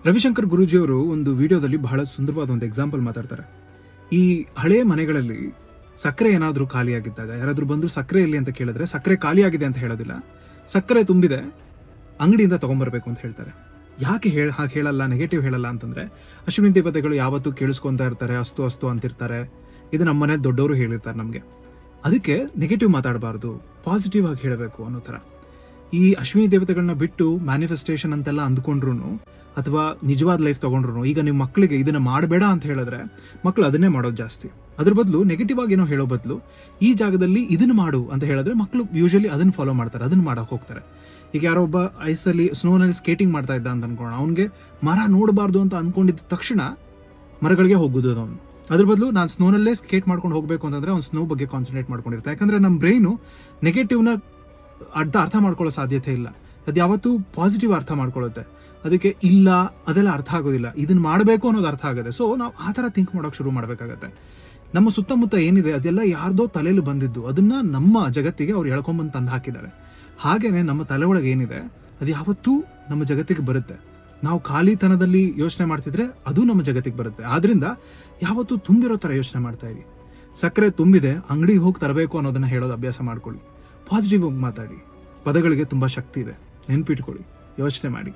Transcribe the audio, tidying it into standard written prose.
ರವಿಶಂಕರ್ ಗುರೂಜಿಯವರು ಒಂದು ವಿಡಿಯೋದಲ್ಲಿ ಬಹಳ ಸುಂದರವಾದ ಒಂದು ಎಕ್ಸಾಂಪಲ್ ಮಾತಾಡ್ತಾರೆ. ಈ ಹಳೆಯ ಮನೆಗಳಲ್ಲಿ ಸಕ್ಕರೆ ಏನಾದರೂ ಖಾಲಿಯಾಗಿದ್ದಾಗ ಯಾರಾದರೂ ಬಂದು ಸಕ್ಕರೆ ಎಲ್ಲಿ ಅಂತ ಕೇಳಿದ್ರೆ ಸಕ್ಕರೆ ಖಾಲಿಯಾಗಿದೆ ಅಂತ ಹೇಳೋದಿಲ್ಲ, ಸಕ್ಕರೆ ತುಂಬಿದೆ ಅಂಗಡಿಯಿಂದ ತಗೊಂಡ್ಬರ್ಬೇಕು ಅಂತ ಹೇಳ್ತಾರೆ. ಯಾಕೆ ಹಾಗೆ ಹೇಳಲ್ಲ, ನೆಗೆಟಿವ್ ಹೇಳಲ್ಲ ಅಂತಂದ್ರೆ, ಅಶ್ವಿನಿ ದೇವತೆಗಳು ಯಾವತ್ತೂ ಕೇಳಿಸ್ಕೊಂತಾ ಇರ್ತಾರೆ, ಅಸ್ತು ಅಸ್ತು ಅಂತಿರ್ತಾರೆ. ಇದು ನಮ್ಮ ಮನೆ ದೊಡ್ಡವರು ಹೇಳಿರ್ತಾರೆ ನಮಗೆ. ಅದಕ್ಕೆ ನೆಗೆಟಿವ್ ಮಾತಾಡಬಾರ್ದು, ಪಾಸಿಟಿವ್ ಆಗಿ ಹೇಳಬೇಕು ಅನ್ನೋ ಥರ. ಈ ಅಶ್ವಿನಿ ದೇವತೆಗಳನ್ನ ಬಿಟ್ಟು ಮ್ಯಾನಿಫೆಸ್ಟೇಷನ್ ಅಂತೆಲ್ಲ ಅಂದ್ಕೊಂಡ್ರು ಅಥವಾ ನಿಜವಾದ ಲೈಫ್ ತಗೊಂಡ್ರು, ಈಗ ನಿಮ್ಮ ಮಕ್ಕಳಿಗೆ ಇದನ್ನ ಮಾಡಬೇಡ ಅಂತ ಹೇಳಿದ್ರೆ ಮಕ್ಕಳು ಅದನ್ನೇ ಮಾಡೋದು ಜಾಸ್ತಿ. ಅದ್ರ ಬದಲು ನೆಗೆಟಿವ್ ಆಗಿ ಏನೋ ಹೇಳೋ ಬದಲು ಈ ಜಾಗದಲ್ಲಿ ಇದನ್ನ ಮಾಡು ಅಂತ ಹೇಳಿದ್ರೆ ಮಕ್ಕಳು ಯೂಶಲಿ ಅದನ್ನ ಫಾಲೋ ಮಾಡ್ತಾರೆ, ಅದನ್ನ ಮಾಡಕ್ ಹೋಗ್ತಾರೆ. ಈಗ ಯಾರೋ ಒಬ್ಬ ಐಸಲ್ಲಿ ಸ್ನೋನಲ್ಲಿ ಸ್ಕೇಟಿಂಗ್ ಮಾಡ್ತಾ ಇದ್ದ ಅಂತ ಅನ್ಕೋಣ, ಅವ್ನಿಗೆ ಮರ ನೋಡಬಾರ್ದು ಅಂತ ಅನ್ಕೊಂಡಿದ್ದ ತಕ್ಷಣ ಮರಗಳಿಗೆ ಹೋಗುದು ಅವನು. ಅದ್ರ ಬದಲು ನಾನು ಸ್ನೋನಲ್ಲೇ ಸ್ಕೇಟ್ ಮಾಡ್ಕೊಂಡು ಹೋಗ್ಬೇಕು ಅಂತಂದ್ರೆ ಅವ್ನು ಸ್ನೋ ಬಗ್ಗೆ ಕಾನ್ಸಂಟ್ರೇಟ್ ಮಾಡ್ಕೊಂಡಿರ್ತಾರೆ. ಯಾಕಂದ್ರೆ ನಮ್ಮ ಬ್ರೈನು ನೆಗೆಟಿವ್ನ ಅರ್ಥ ಮಾಡ್ಕೊಳ್ಳೋ ಸಾಧ್ಯತೆ ಇಲ್ಲ, ಅದು ಯಾವತ್ತೂ ಪಾಸಿಟಿವ್ ಅರ್ಥ ಮಾಡ್ಕೊಳ್ಳುತ್ತೆ. ಅದಕ್ಕೆ ಇಲ್ಲ ಅದೆಲ್ಲ ಅರ್ಥ ಆಗೋದಿಲ್ಲ, ಇದನ್ನ ಮಾಡಬೇಕು ಅನ್ನೋದು ಅರ್ಥ ಆಗುತ್ತೆ. ಸೊ ನಾವು ಆ ಥರ ಥಿಂಕ್ ಮಾಡೋಕೆ ಶುರು ಮಾಡಬೇಕಾಗತ್ತೆ. ನಮ್ಮ ಸುತ್ತಮುತ್ತ ಏನಿದೆ ಅದೆಲ್ಲ ಯಾರ್ದೋ ತಲೆಯಲ್ಲಿ ಬಂದಿದ್ದು, ಅದನ್ನ ನಮ್ಮ ಜಗತ್ತಿಗೆ ಅವ್ರು ಎಳ್ಕೊಂಬಂದು ತಂದು ಹಾಕಿದ್ದಾರೆ. ಹಾಗೇನೆ ನಮ್ಮ ತಲೆ ಒಳಗೆ ಏನಿದೆ ಅದು ಯಾವತ್ತೂ ನಮ್ಮ ಜಗತ್ತಿಗೆ ಬರುತ್ತೆ. ನಾವು ಖಾಲಿತನದಲ್ಲಿ ಯೋಚನೆ ಮಾಡ್ತಿದ್ರೆ ಅದು ನಮ್ಮ ಜಗತ್ತಿಗೆ ಬರುತ್ತೆ. ಆದ್ರಿಂದ ಯಾವತ್ತೂ ತುಂಬಿರೋ ಥರ ಯೋಚನೆ ಮಾಡ್ತಾ ಇರಿ. ಸಕ್ಕರೆ ತುಂಬಿದೆ, ಅಂಗಡಿಗೆ ಹೋಗಿ ತರಬೇಕು ಅನ್ನೋದನ್ನ ಹೇಳೋದು ಅಭ್ಯಾಸ ಮಾಡ್ಕೊಳ್ಳಿ. ಪಾಸಿಟಿವ್ ಆಗಿ ಮಾತಾಡಿ. ಪದಗಳಿಗೆ ತುಂಬಾ ಶಕ್ತಿ ಇದೆ, ನೆನ್ಪಿಟ್ಕೊಳ್ಳಿ, ಯೋಚನೆ ಮಾಡಿ.